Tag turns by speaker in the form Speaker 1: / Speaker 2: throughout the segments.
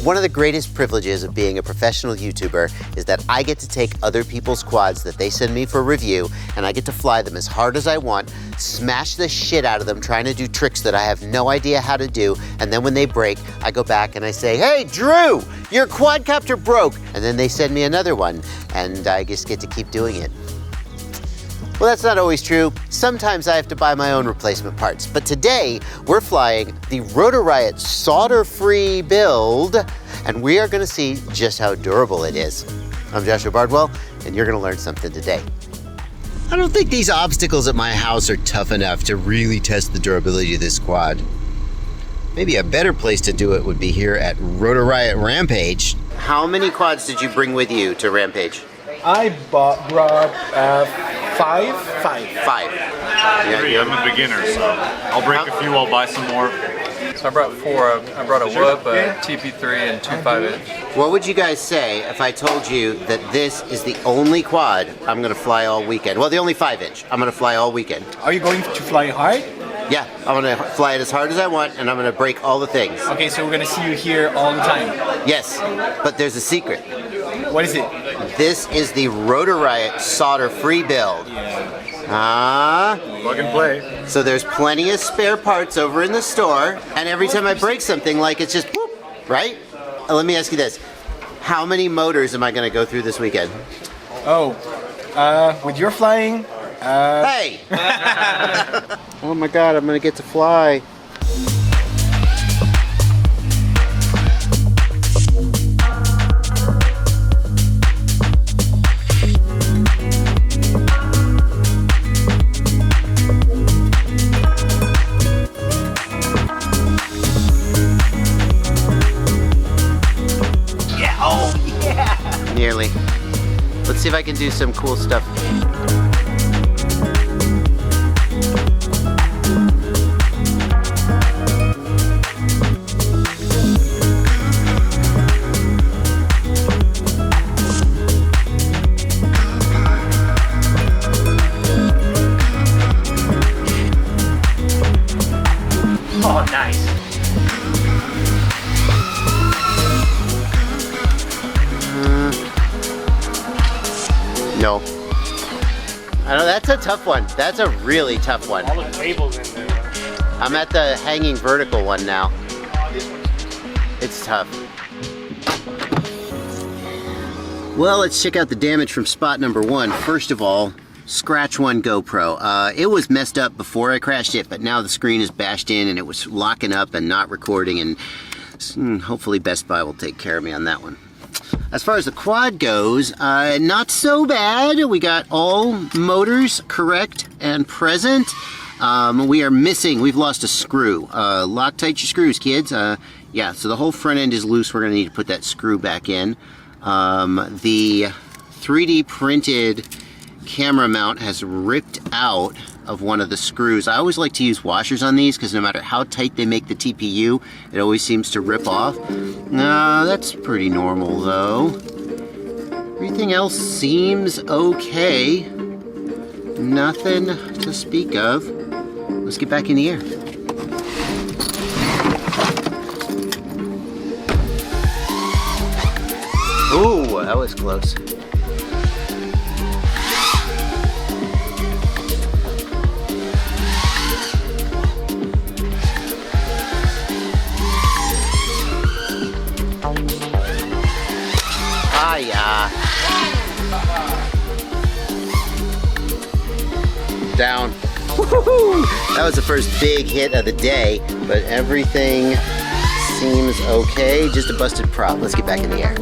Speaker 1: One of the greatest privileges of being a professional YouTuber is that I get to take other people's quads that they send me for review, and I get to fly them as hard as I want, smash the shit out of them trying to do tricks that I have no idea how to do, and then when they break, I go back and I say, "Hey, Drew, your quadcopter broke," and then they send me another one, and I just get to keep doing it. Well, that's not always true. Sometimes I have to buy my own replacement parts. But today, we're flying the Rotor Riot solder-free build, and we are gonna see just how durable it is. I'm Joshua Bardwell, and you're gonna learn something today. I don't think these obstacles at my house are tough enough to really test the durability of this quad. Maybe a better place to do it would be here at Rotor Riot Rampage. How many quads did you bring with you to Rampage?
Speaker 2: I brought five.
Speaker 3: Yeah, I'm a beginner, so I'll break a few, I'll buy some more.
Speaker 4: So I brought four. I brought a Whoop, a TP3, and two 5-inch.
Speaker 1: What would you guys say if I told you that this is the only quad I'm gonna fly all weekend? Well, the only 5-inch I'm gonna fly all weekend.
Speaker 2: Are you going to fly hard?
Speaker 1: Yeah, I'm gonna fly it as hard as I want, and I'm gonna break all the things.
Speaker 2: Okay, so we're gonna see you here all the time.
Speaker 1: Yes, but there's a secret.
Speaker 2: What is it?
Speaker 1: This is the Rotor Riot solder-free build.
Speaker 3: Plug and play.
Speaker 1: So there's plenty of spare parts over in the store, and every time I break something, like it's just whoop, right? Let me ask you this. How many motors am I gonna go through this weekend?
Speaker 2: Oh, with your flying,
Speaker 1: Hey! Oh my God, I'm gonna get to fly. Nearly. Let's see if I can do some cool stuff.
Speaker 2: oh, nice.
Speaker 1: No. I know that's a tough one. That's a really tough one.
Speaker 2: All the labels in there.
Speaker 1: I'm at the hanging vertical one now. It's tough. Well, let's check out the damage from spot number one. First of all, Scratch One GoPro. It was messed up before I crashed it, but now the screen is bashed in and it was locking up and not recording, and hopefully Best Buy will take care of me on that one. As far as the quad goes, not so bad. We got all motors correct and present. We are missing, we've lost a screw. Loctite your screws, kids. Yeah, so the whole front end is loose. We're gonna need to put that screw back in. The 3D printed camera mount has ripped out of one of the screws. I always like to use washers on these because no matter how tight they make the TPU, it always seems to rip off. That's pretty normal though. Everything else seems okay. Nothing to speak of. Let's get back in the air. Ooh, that was close. Down. Woo-hoo-hoo! That was the first big hit of the day, but everything seems okay. Just a busted prop. Let's get back in the air.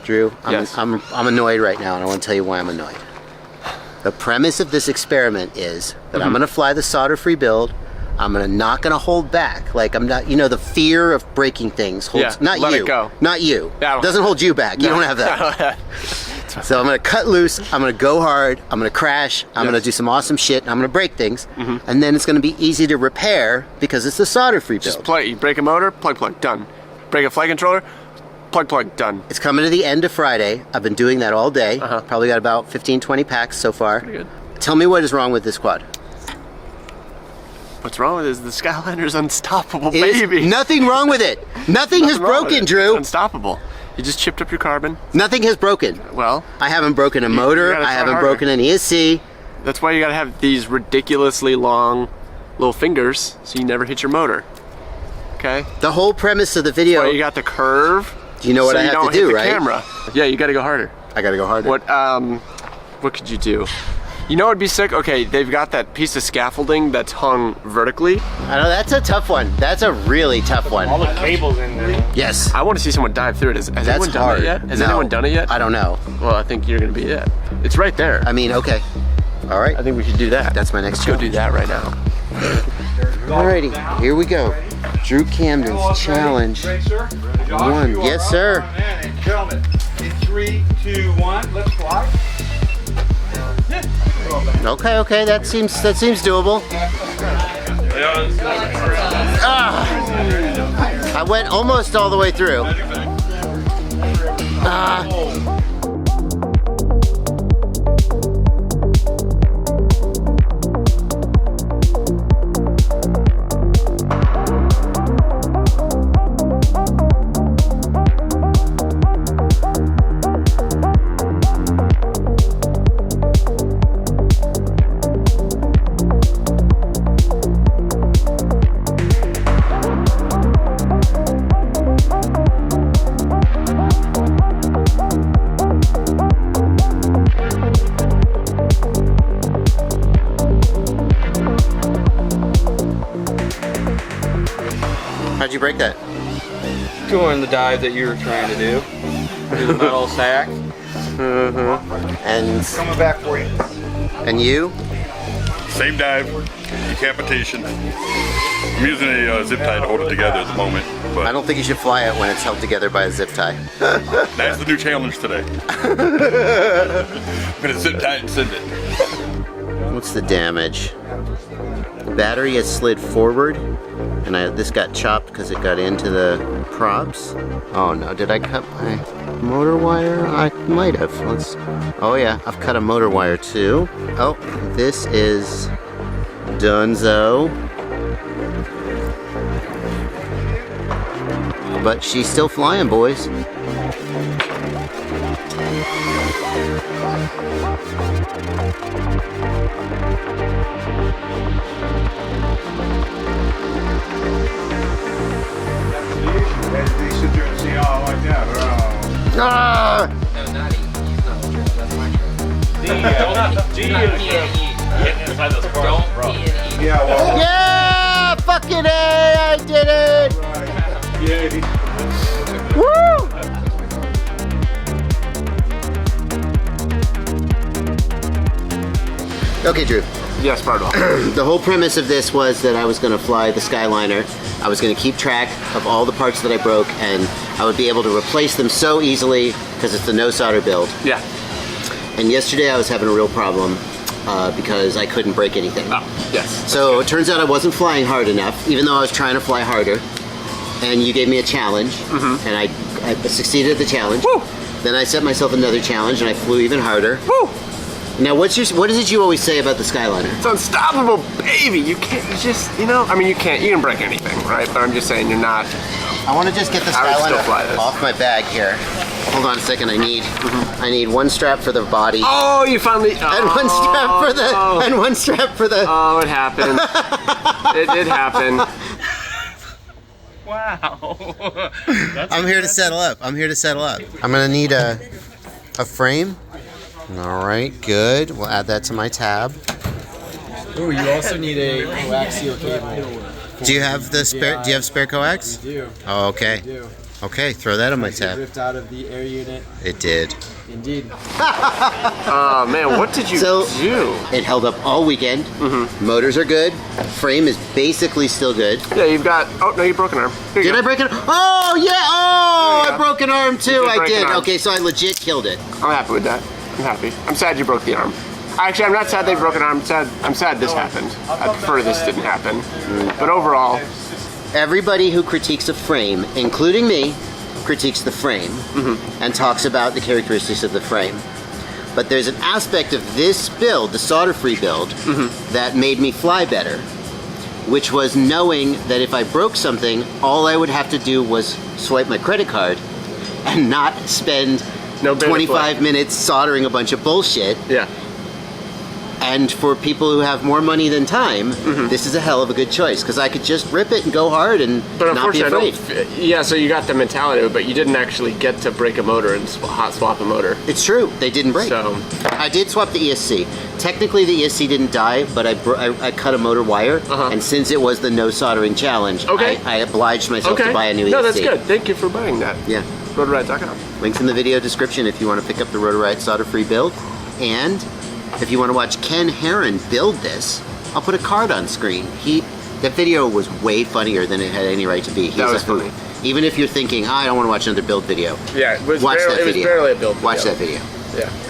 Speaker 1: Drew,
Speaker 5: Yes.
Speaker 1: I'm annoyed right now, and I want to tell you why I'm annoyed. The premise of this experiment is that I'm going to fly the solder-free build. I'm not going to hold back. Like, I'm not, the fear of breaking things holds, not
Speaker 5: let
Speaker 1: you.
Speaker 5: it go.
Speaker 1: Not you.
Speaker 5: Yeah,
Speaker 1: Doesn't hold you back. You don't have that. So I'm going to cut loose. I'm going to go hard. I'm going to crash. I'm going to do some awesome shit. I'm going to break things. And then it's going to be easy to repair because it's a solder-free build.
Speaker 5: Just play. You break a motor, plug, done. Break a flight controller, plug, done.
Speaker 1: It's coming to the end of Friday. I've been doing that all day. Probably got about 15, 20 packs so far.
Speaker 5: Pretty good.
Speaker 1: Tell me what is wrong with this quad.
Speaker 5: What's wrong with it is the Skyliner's unstoppable,
Speaker 1: Is
Speaker 5: baby.
Speaker 1: nothing wrong with it. Nothing has
Speaker 5: Wrong with
Speaker 1: broken,
Speaker 5: it.
Speaker 1: Drew.
Speaker 5: It's unstoppable. You just chipped up your carbon.
Speaker 1: Nothing has broken.
Speaker 5: Well,
Speaker 1: I haven't broken a motor.
Speaker 5: gotta
Speaker 1: I
Speaker 5: try
Speaker 1: haven't
Speaker 5: harder.
Speaker 1: broken an ESC.
Speaker 5: that's why you gotta have these ridiculously long little fingers so you never hit your motor. Okay?
Speaker 1: The whole premise of the video.
Speaker 5: Well, you got the curve.
Speaker 1: Do you know what
Speaker 5: so
Speaker 1: I
Speaker 5: you
Speaker 1: have
Speaker 5: don't
Speaker 1: to do,
Speaker 5: hit the
Speaker 1: right?
Speaker 5: Camera. Yeah, you gotta go harder.
Speaker 1: I gotta go harder.
Speaker 5: What could you do? You know what'd be sick? Okay, they've got that piece of scaffolding that's hung vertically.
Speaker 1: I know that's a tough one. That's a really tough one.
Speaker 2: All the cables in there.
Speaker 1: Yes.
Speaker 5: I want to see someone dive through it. Has
Speaker 1: That's
Speaker 5: anyone done
Speaker 1: hard.
Speaker 5: it yet? Has
Speaker 1: No.
Speaker 5: anyone done it yet?
Speaker 1: I don't know.
Speaker 5: Well, I think you're gonna be it. It's right there.
Speaker 1: I mean, okay. All right.
Speaker 5: I think we should do that.
Speaker 1: That's my next
Speaker 5: Let's go do
Speaker 1: challenge.
Speaker 5: that right now.
Speaker 1: Alrighty, here we go. Drew Camden's challenge. One. Yes, sir.
Speaker 6: And gentlemen, in 3, 2, 1, let's fly.
Speaker 1: Okay, that seems doable. I went almost all the way through. How'd you break that?
Speaker 7: Doing the dive that you were trying to do. Do the metal sack.
Speaker 1: And
Speaker 6: Coming back for you.
Speaker 1: and you?
Speaker 8: Same dive, decapitation. I'm using a zip tie to hold it together at the moment,
Speaker 1: I
Speaker 8: but
Speaker 1: don't think you should fly it when it's held together by a zip tie.
Speaker 8: that's the new challenge today. I'm gonna zip tie it and send it.
Speaker 1: What's the damage? The battery has slid forward, and this got chopped because it got into the props. Oh no, did I cut my motor wire? I might have. Oh yeah, I've cut a motor wire too. Oh, this is Dunzo. But she's still flying, boys.
Speaker 6: They sit there and see, oh, like that. Oh.
Speaker 1: Ah!
Speaker 6: Yeah, well,
Speaker 1: Yeah! Fucking A! I did it! Woo! Okay, Drew.
Speaker 5: Yes, Bardwell.
Speaker 1: The whole premise of this was that I was going to fly the Skyliner. I was going to keep track of all the parts that I broke, and I would be able to replace them so easily because it's the no solder build.
Speaker 5: Yeah.
Speaker 1: And yesterday I was having a real problem because I couldn't break anything.
Speaker 5: Oh, yes.
Speaker 1: So it turns out I wasn't flying hard enough, even though I was trying to fly harder. And you gave me a challenge, and I succeeded at the challenge.
Speaker 5: Woo!
Speaker 1: Then I set myself another challenge, and I flew even harder.
Speaker 5: Woo!
Speaker 1: Now, what is it you always say about the Skyliner?
Speaker 5: It's unstoppable, baby. You can't, I mean, you can break anything, right? But I'm just saying you're not.
Speaker 1: I want to just get the
Speaker 5: I would still fly
Speaker 1: Skyliner
Speaker 5: this.
Speaker 1: off my bag here. Hold on a second. I need one strap for the body,
Speaker 5: Oh, you finally.
Speaker 1: and one strap for the, and one strap for the.
Speaker 5: Oh, it happened. It did happen.
Speaker 1: I'm here to settle up. I'm gonna need a frame. All right, good. We'll add that to my tab.
Speaker 2: Ooh, you also need a coaxial cable.
Speaker 1: Do you have the spare?
Speaker 2: Yeah,
Speaker 1: Do you have spare coax?
Speaker 2: Do.
Speaker 1: Oh, okay.
Speaker 2: Do.
Speaker 1: Okay, throw that on my tab.
Speaker 2: Ripped out of the air unit.
Speaker 1: It did.
Speaker 2: Indeed.
Speaker 5: Oh man, what did you do?
Speaker 1: It held up all weekend. Motors are good. Frame is basically still good.
Speaker 5: Yeah, you've got. Oh no, you broke an arm. Here you
Speaker 1: Did
Speaker 5: go.
Speaker 1: I break an arm? Oh yeah! Oh,
Speaker 5: There you
Speaker 1: I
Speaker 5: go.
Speaker 1: broke an arm too.
Speaker 5: did
Speaker 1: I
Speaker 5: break an
Speaker 1: did.
Speaker 5: arm.
Speaker 1: Okay, so I legit killed it.
Speaker 5: I'm happy with that. I'm happy. I'm sad you broke the arm. Actually, I'm not sad they broke an arm. I'm sad this happened. I prefer this didn't happen. But overall,
Speaker 1: Everybody who critiques a frame, including me, critiques the frame and talks about the characteristics of the frame. But there's an aspect of this build, the solder-free build, that made me fly better, which was knowing that if I broke something, all I would have to do was swipe my credit card and not spend
Speaker 5: no bit of
Speaker 1: 25 minutes soldering a bunch of bullshit.
Speaker 5: yeah.
Speaker 1: And for people who have more money than time, this is a hell of a good choice because I could just rip it and go hard and
Speaker 5: But
Speaker 1: not be
Speaker 5: unfortunately,
Speaker 1: afraid.
Speaker 5: yeah. So you got the mentality, of it, but you didn't actually get to break a motor and hot swap a motor.
Speaker 1: It's true, they didn't break.
Speaker 5: So
Speaker 1: I did swap the ESC. Technically the ESC didn't die, but I cut a motor wire, and since it was the no soldering challenge,
Speaker 5: Okay.
Speaker 1: I obliged myself
Speaker 5: okay.
Speaker 1: to buy a new ESC.
Speaker 5: No, that's good. Thank you for buying that.
Speaker 1: Yeah.
Speaker 5: Rotorite.com.
Speaker 1: Links in the video description if you want to pick up the Rotorite solder-free build. And if you want to watch Ken Heron build this, I'll put a card on screen. That video was way funnier than it had any right to be.
Speaker 5: That was funny.
Speaker 1: Even if you're thinking, I don't want to watch another build video,
Speaker 5: Yeah, it was
Speaker 1: watch that
Speaker 5: barely,
Speaker 1: video.
Speaker 5: It was barely a build video.
Speaker 1: Watch that video.
Speaker 5: Yeah.